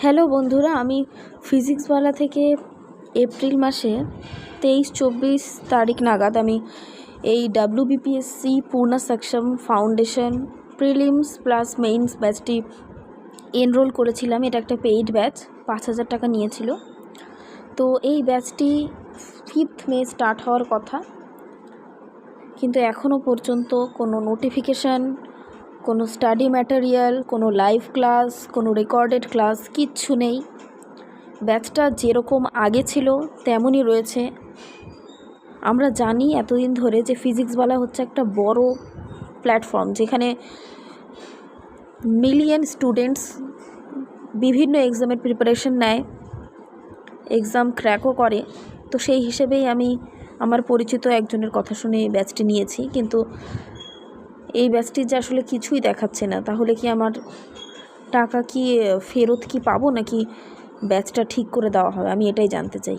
Hello বন্ধুরা, আমি ফিজিক্সওয়ালা থেকে এপ্রিল মাসে 23-24 তারিখ নাগাদ আমি এই WBPSC Purna Saksham foundation prelims plus mains ব্যাচটি এনরোল করেছিলাম। এটা একটা পেইড ব্যাচ, 5,000 টাকা নিয়েছিল। তো এই ব্যাচটি 5th মে স্টার্ট হওয়ার কথা, কিন্তু এখনও পর্যন্ত কোনো নোটিফিকেশান, কোনো স্টাডি ম্যাটেরিয়াল, কোনো লাইভ ক্লাস, কোনো রেকর্ডেড ক্লাস কিচ্ছু নেই। ব্যাচটা যেরকম আগে ছিল তেমনই রয়েছে। আমরা জানি এতদিন ধরে যে ফিজিক্সওয়ালা হচ্ছে একটা বড় প্ল্যাটফর্ম, যেখানে মিলিয়ন স্টুডেন্টস বিভিন্ন এক্সামের প্রিপারেশন নেয়, এক্সাম ক্র্যাকও করে। তো সেই হিসেবেই আমি আমার পরিচিত একজনের কথা শুনে এই ব্যাচটি নিয়েছি, কিন্তু এই ব্যাচটি যে আসলে কিছুই দেখাচ্ছে না। তাহলে কি আমার টাকা কি ফেরত কি পাবো, নাকি ব্যাচটা ঠিক করে দেওয়া হবে? আমি এটাই জানতে চাই।